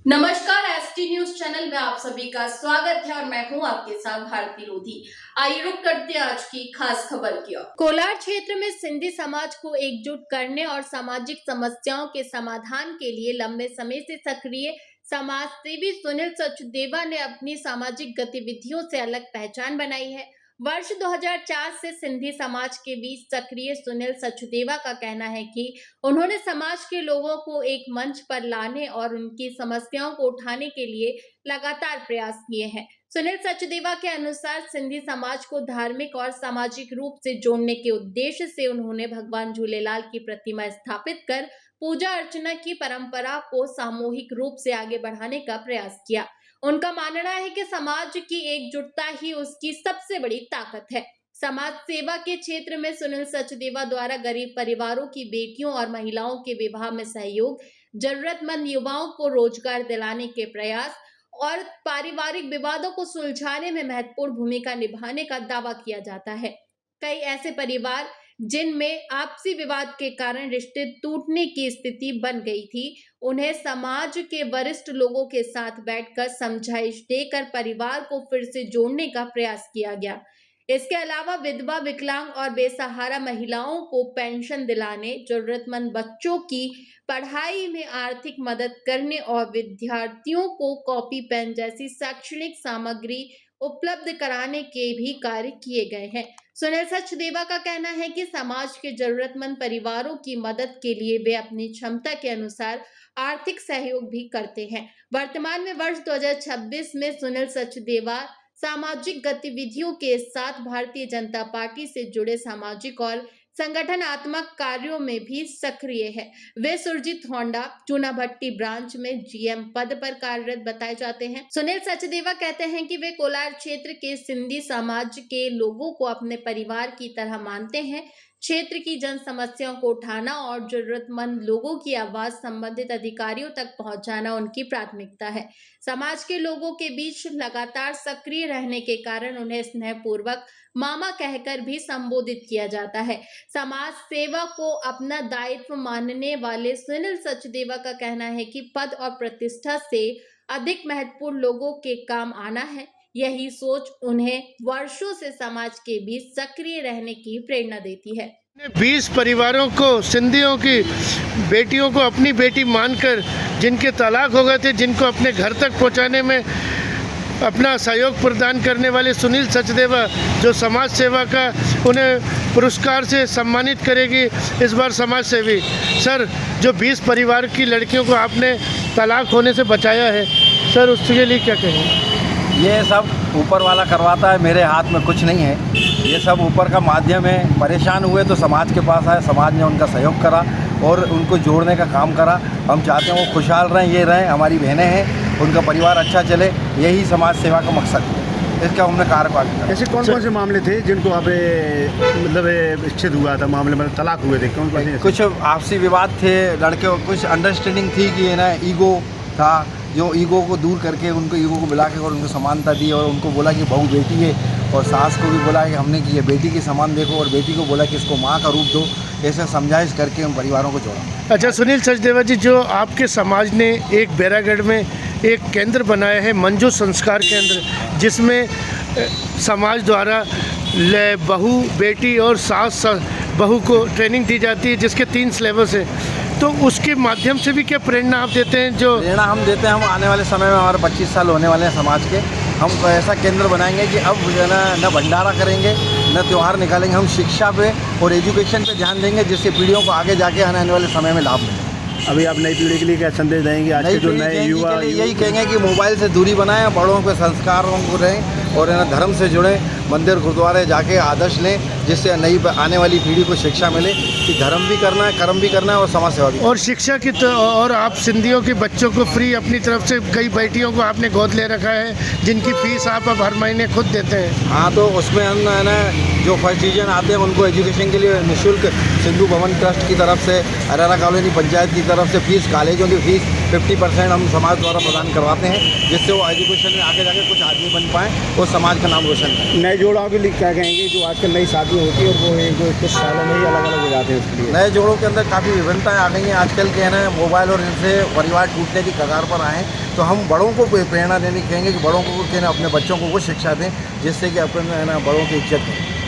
नमस्कार, ST news channel में आप सभी का स्वागत है और मैं हूं आपके साथ भारती लोधी। आइए रुक करते हैं आज की खास खबर की ओर। कोलार क्षेत्र में सिंधी समाज को एकजुट करने और सामाजिक समस्याओं के समाधान के लिए लंबे समय से सक्रिय समाज सेवी सुनील सचदेवा ने अपनी सामाजिक गतिविधियों से अलग पहचान बनाई है। वर्ष 2004 से सिंधी समाज के बीच सक्रिय सुनील सचदेवा का कहना है कि उन्होंने समाज के लोगों को एक मंच पर लाने और उनकी समस्याओं को उठाने के लिए लगातार प्रयास किए हैं। सुनील सचदेवा के अनुसार सिंधी समाज को धार्मिक और सामाजिक रूप से जोड़ने के उद्देश्य से उन्होंने भगवान झूलेलाल की प्रतिमा स्थापित कर पूजा अर्चना की परंपरा को सामूहिक रूप से आगे बढ़ाने का प्रयास किया। उनका मानना है कि समाज की एकजुटता ही उसकी सबसे बड़ी ताकत है। समाज सेवा के क्षेत्र में सुनील सचदेवा द्वारा गरीब परिवारों की बेटियों और महिलाओं के विवाह में सहयोग, जरूरतमंद युवाओं को रोजगार दिलाने के प्रयास और पारिवारिक विवादों को सुलझाने में महत्वपूर्ण भूमिका निभाने का दावा किया जाता है। कई ऐसे परिवार जिनमें आपसी विवाद के कारण रिश्ते टूटने की स्थिति बन गई थी, उन्हें समाज के वरिष्ठ लोगों के साथ बैठकर समझाइश देकर परिवार को फिर से जोड़ने का प्रयास किया गया। इसके अलावा विधवा, विकलांग और बेसहारा महिलाओं को पेंशन दिलाने, जरूरतमंद बच्चों की पढ़ाई में आर्थिक मदद करने और विद्यार्थियों को कॉपी पेन जैसी शैक्षणिक सामग्री उपलब्ध कराने के भी कार्य किए गए हैं। सुनील सचदेवा का कहना है कि समाज के जरूरतमंद परिवारों की मदद के लिए वे अपनी क्षमता के अनुसार आर्थिक सहयोग भी करते हैं। वर्तमान में वर्ष 2026 में सुनील सचदेवा सामाजिक गतिविधियों के साथ भारतीय जनता पार्टी से जुड़े सामाजिक और संगठनात्मक कार्यों में भी सक्रिय है। वे सुरजीत होंडा चूनाभट्टी ब्रांच में जीएम पद पर कार्यरत बताए जाते हैं। सुनील सचदेवा कहते हैं कि वे कोलार क्षेत्र के सिंधी समाज के लोगों को अपने परिवार की तरह मानते हैं। क्षेत्र की जन समस्याओं को उठाना और जरूरतमंद लोगों की आवाज संबंधित अधिकारियों तक पहुंचाना उनकी प्राथमिकता है। समाज के लोगों के बीच लगातार सक्रिय रहने के कारण उन्हें स्नेहपूर्वक मामा कहकर भी संबोधित किया जाता है। समाज सेवा को अपना दायित्व मानने वाले सुनील सचदेवा का कहना है कि पद और प्रतिष्ठा से अधिक महत्वपूर्ण लोगों के काम आना है। यही सोच उन्हें वर्षों से समाज के बीच सक्रिय रहने की प्रेरणा देती है। 20 परिवारों को, सिंधियों की बेटियों को अपनी बेटी मानकर, जिनके तलाक हो गए थे, जिनको अपने घर तक पहुंचाने में अपना सहयोग प्रदान करने वाले सुनील सचदेवा, जो समाज सेवा का उन्हें पुरस्कार से सम्मानित करेगी इस बार समाज सेवी। सर, जो 20 परिवार की लड़कियों को आपने तलाक होने से बचाया है, सर उसके लिए क्या कहें? ये सब ऊपर वाला करवाता है, मेरे हाथ में कुछ नहीं है। ये सब ऊपर का माध्यम है। परेशान हुए तो समाज के पास आए, समाज ने उनका सहयोग करा और उनको जोड़ने का काम करा। हम चाहते हैं वो खुशहाल रहें, ये रहें, हमारी बहनें हैं, उनका परिवार अच्छा चले, यही समाज सेवा का मकसद है। इसका हमने कार्यपालन किया। ऐसे कौन कौन से मामले थे जिनको आप मतलब विच्छेद हुआ था, मामले में तलाक हुए थे? कौन कौन से? कुछ आपसी विवाद थे, लड़के कुछ अंडरस्टैंडिंग थी कि ना ईगो था, जो ईगो को दूर करके उनको ईगो को मिला के और उनको समानता दी और उनको बोला कि बहू बेटी है, और सास को भी बोला कि हमने कि ये बेटी के समान देखो, और बेटी को बोला कि इसको माँ का रूप दो। ऐसे समझाइश करके उन परिवारों को जोड़ा। अच्छा सुनील सचदेवा जी, जो आपके समाज ने एक बैरागढ़ में एक केंद्र बनाया है, मंजू संस्कार केंद्र, जिसमें समाज द्वारा बहू, बेटी और सास बहू को ट्रेनिंग दी जाती है, जिसके 3 सिलेबस है, तो उसके माध्यम से भी क्या प्रेरणा आप देते हैं? जो प्रेरणा हम देते हैं, हम आने वाले समय में, हमारे 25 साल होने वाले हैं समाज के, हम ऐसा केंद्र बनाएंगे कि अब न भंडारा करेंगे, न त्यौहार निकालेंगे, हम शिक्षा पे और एजुकेशन पे ध्यान देंगे, जिससे पीढ़ियों को आगे जाके आने वाले समय में लाभ मिले। अभी आप नई पीढ़ी के लिए क्या संदेश देंगे? आज के जो नए युवा यही कहेंगे कि मोबाइल से दूरी बनाएं, बड़ों के संस्कारों को रहें और धर्म से जुड़ें, मंदिर गुरुद्वारे जाके आदर्श लें, जिससे नई आने वाली पीढ़ी को शिक्षा मिले कि धर्म भी करना है, कर्म भी करना है और समाज सेवा भी। और शिक्षा की तो, और आप सिंधियों के बच्चों को फ्री अपनी तरफ से कई बेटियों को आपने गोद ले रखा है, जिनकी फीस आप अब हर महीने खुद देते हैं। हाँ, तो उसमें हम है ना जो फर्स्ट डिवीजन आते हैं उनको एजुकेशन के लिए निःशुल्क सिंधु भवन ट्रस्ट की तरफ से, हरियाणा कॉलोनी पंचायत की तरफ से फीस, कॉलेजों की फीस 50% हम समाज द्वारा प्रदान करवाते हैं, जिससे वो एजुकेशन में आगे जाके कुछ आदमी बन पाएँ और समाज का नाम रोशन करें। नए जोड़ों के लिए क्या कहेंगे जो आजकल नई शादी शादी होती है और वो एक कुछ सालों में ही अलग अलग हो जाते हैं उसके लिए। नए जोड़ों के अंदर काफ़ी विभिन्नताएं आ गई हैं आजकल के, है ना, मोबाइल और इनसे परिवार टूटने की कगार पर आए हैं। तो हम बड़ों को प्रेरणा देने कहेंगे कि बड़ों को, अपने बच्चों को वो शिक्षा दें जिससे कि अपन, है ना, बड़ों की इज्जत करें।